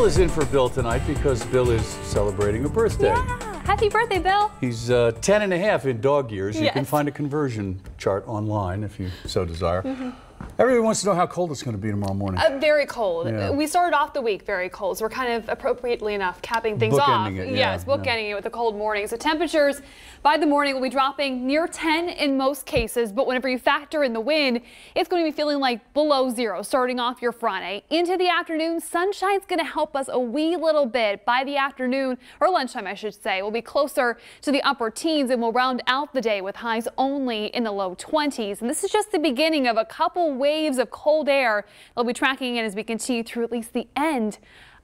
Bill is in for Bill tonight because Bill is celebrating a birthday. Yeah. Happy birthday, Bill. He's 10 and a half in dog years. You Yes. can find a conversion chart online if you so desire. Everyone wants to know how cold it's going to be tomorrow morning. Very cold. Yeah. We started off the week very cold, so we're kind of appropriately enough capping things off. Bookending it, Yes, bookending it with a cold morning. So temperatures by the morning will be dropping near 10 in most cases, but whenever you factor in the wind, it's going to be feeling like below zero starting off your Friday. Into the afternoon, sunshine's going to help us a wee little bit. By the afternoon, or lunchtime I should say, we'll be closer to the upper teens and we'll round out the day with highs only in the low 20s. And this is just the beginning of a couple waves of cold air they'll be tracking in as we continue through at least the end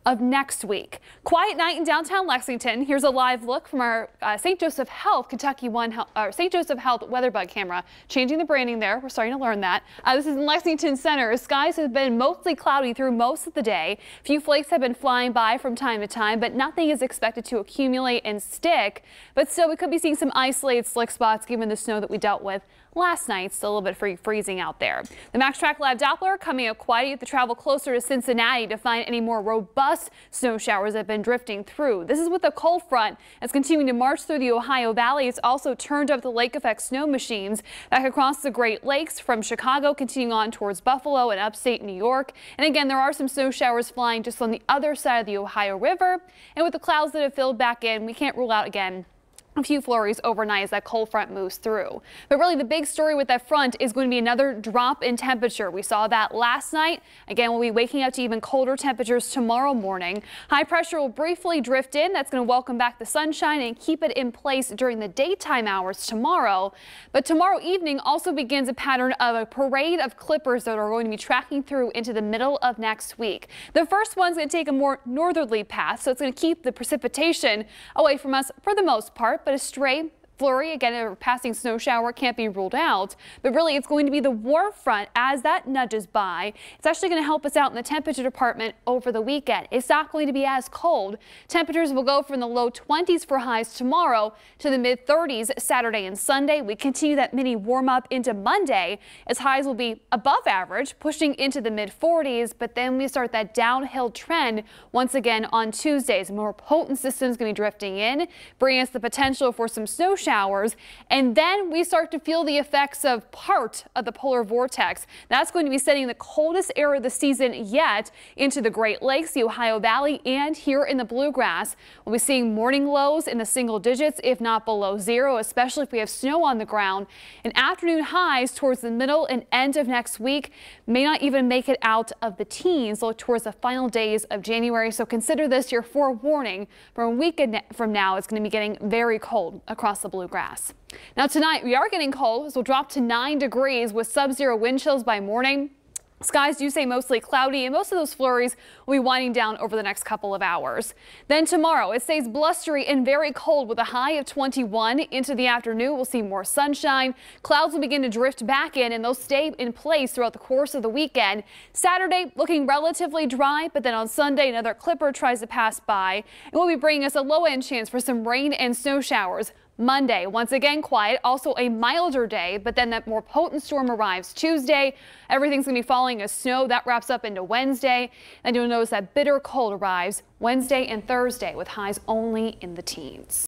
of next week. Quiet night in downtown Lexington. Here's a live look from our St. Joseph Health St. Joseph Health WeatherBug camera. Changing the branding there. We're starting to learn that. This is in Lexington Center. Skies have been mostly cloudy through most of the day. A few flakes have been flying by from time to time, but nothing is expected to accumulate and stick. But still, we could be seeing some isolated slick spots given the snow that we dealt with last night. Still a little bit freezing out there. The Max Track Lab Doppler coming up quiet. You have to travel closer to Cincinnati to find any more robust snow showers that have been drifting through. This is with a cold front that's continuing to march through the Ohio Valley. It's also turned up the lake effect snow machines back across the Great Lakes from Chicago, continuing on towards Buffalo and upstate New York. And again, there are some snow showers flying just on the other side of the Ohio River. And with the clouds that have filled back in, we can't rule out again a few flurries overnight as that cold front moves through. But really the big story with that front is going to be another drop in temperature. We saw that last night. Again, we'll be waking up to even colder temperatures tomorrow morning. High pressure will briefly drift in. That's going to welcome back the sunshine and keep it in place during the daytime hours tomorrow. But tomorrow evening also begins a pattern of a parade of clippers that are going to be tracking through into the middle of next week. The first one's going to take a more northerly path, so it's going to keep the precipitation away from us for the most part. But a stray flurry, again, a passing snow shower can't be ruled out. But really, it's going to be the warm front as that nudges by. It's actually going to help us out in the temperature department over the weekend. It's not going to be as cold. Temperatures will go from the low 20s for highs tomorrow to the mid 30s Saturday and Sunday. We continue that mini warm up into Monday as highs will be above average, pushing into the mid 40s. But then we start that downhill trend once again on Tuesdays. More potent systems going to be drifting in, bringing us the potential for some snow showers, and then we start to feel the effects of part of the polar vortex. That's going to be sending the coldest air of the season yet into the Great Lakes, the Ohio Valley, and here in the Bluegrass. We'll be seeing morning lows in the single digits, if not below zero, especially if we have snow on the ground. And afternoon highs towards the middle and end of next week may not even make it out of the teens towards the final days of January. So consider this your forewarning. For a week from now, it's going to be getting very cold across the Bluegrass. Now tonight we are getting cold as we'll drop to 9 degrees with sub-zero wind chills by morning. Skies do stay mostly cloudy and most of those flurries will be winding down over the next couple of hours. Then tomorrow it stays blustery and very cold with a high of 21. Into the afternoon we'll see more sunshine. Clouds will begin to drift back in and they'll stay in place throughout the course of the weekend. Saturday looking relatively dry, but then on Sunday another clipper tries to pass by and will be bringing us a low end chance for some rain and snow showers. Monday, once again quiet, also a milder day, but then that more potent storm arrives Tuesday. Everything's going to be falling as snow. That wraps up into Wednesday. And you'll notice that bitter cold arrives Wednesday and Thursday with highs only in the teens.